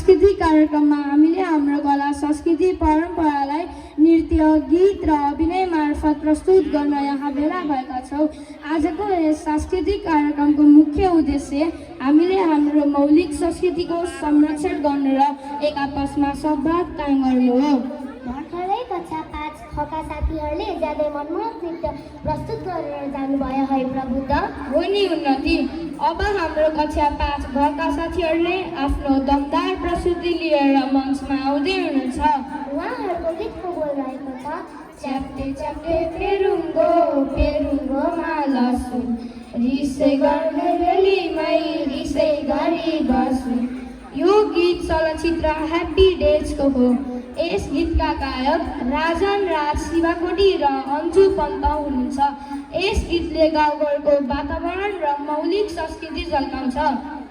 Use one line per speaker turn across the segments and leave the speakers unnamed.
सांस्कृतिक कार्यक्रममा हामीले हाम्रो कला संस्कृति परम्परालाई नृत्य गीत र अभिनय मार्फत प्रस्तुत गर्न यहाँ भेला भएका छौँ। आजको यस सांस्कृतिक कार्यक्रमको मुख्य उद्देश्य हामीले हाम्रो मौलिक संस्कृतिको संरक्षण गर्नु र एक आपसमा सद्भाव कायम गर्नु हो।
भर्खरै कक्षा 5 खका साथीहरूले ज्यादै मनमोहक नृत्य प्रस्तुत गरेर जानुभयो है प्रबुद्ध।
हो नि उन्नति। अब हाम्रो कक्षा 5 घरका साथीहरूले आफ्नो दमदार प्रस्तुति लिएर मञ्चमा आउँदै हुनुहुन्छ।
उहाँहरूको गीतको बोल रहेको छ
च्याप्टे च्याप्टे पेरुङ्गो मालसु रिसै गर्ने बेलीमै रिसै गरी बस्छु। यो गीत चलचित्र ह्याप्पी डेजको हो। यस गीतका गायक राजन राज शिवाकोटी र अन्जु पन्त हुनुहुन्छ। यस गीतले गाउँघरको वातावरण र मौलिक संस्कृति झल्काउँछ।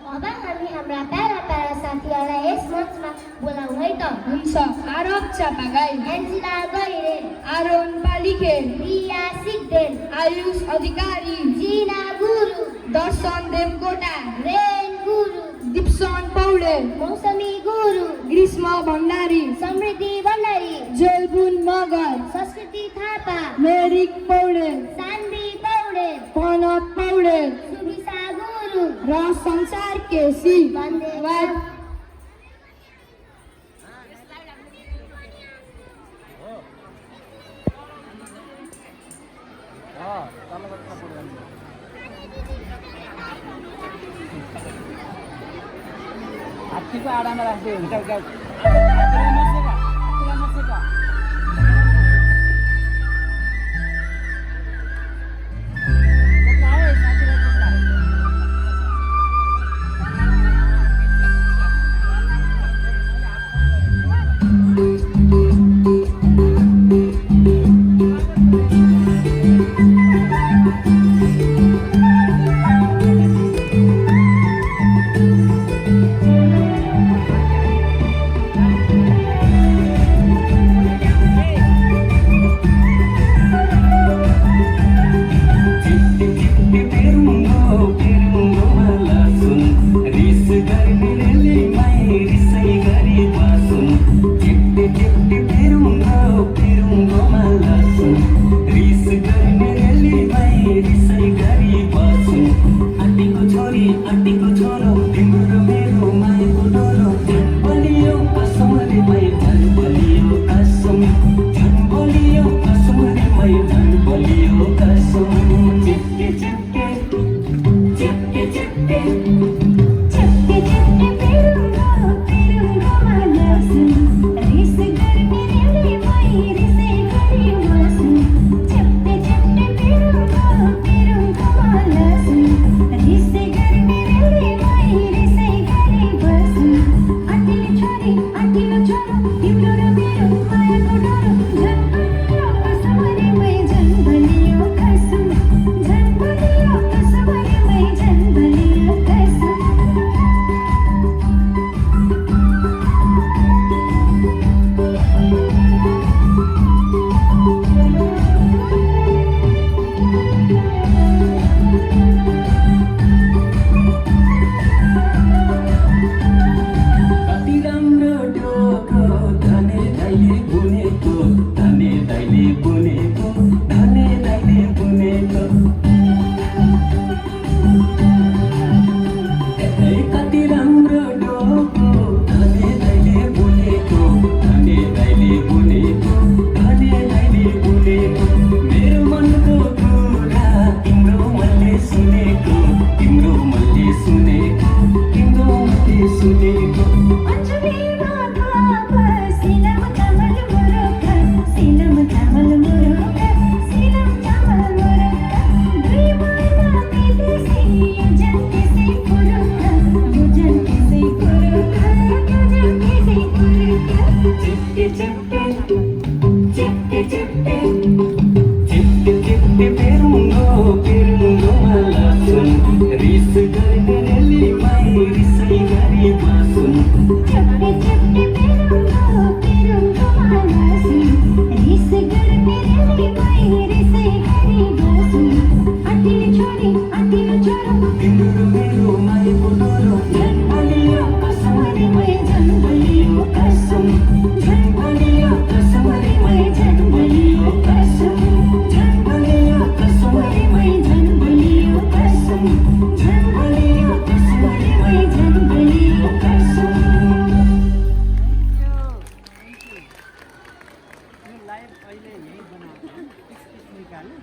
अब हामी हाम्रा प्यारा साथीहरूलाई यस मञ्चमा बोलाउँ है त।
हुन्छ। आरब चापागाई,
एन्जिला गैरे,
आरोन पालिखे,
रिया सिग्देल,
आयुष अधिकारी,
जिना गुरु,
दर्शन देवकोटा,
रेन गुरु,
दिप्सन पौडेल,
मौसमी गुरु,
ग्रीष्म भण्डारी,
समृद्धि भण्डारी,
जोलबुन मगर,
संस्कृति थापा,
मेरिक पौडेल,
सान्दी पौडेल,
पनत पौडेल
सुबिसा गुरु
र संसार केसी।
धन्यवाद।
हात्तीको आडामा राख्दै हुन्छ
Jangan
कसम झन् बलियो कसमले मै झन् बलियो कसम झन् बलियो कसमले मै झन् बलियो कसम झन् बलियो कसमले मै झन् बलियो कसम
लाइभ अहिले यही बनाएको निकाल्यो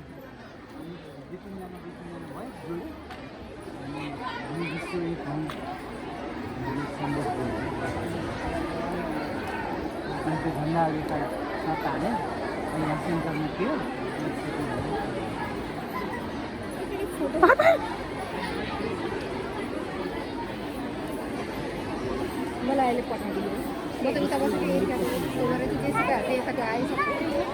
दुई तिनजना भयो जोड्यो अनि हामी जस्तो एक ठाउँ सम्भव अन्त झन्डा एउटा साथ हाल्यो अनि यहाँ सेन्टरमा थियो
मलाई अहिले पठाइदिनु म त उता बसेको एरिया गरेर चाहिँ जेसिका यताको आइसक्यो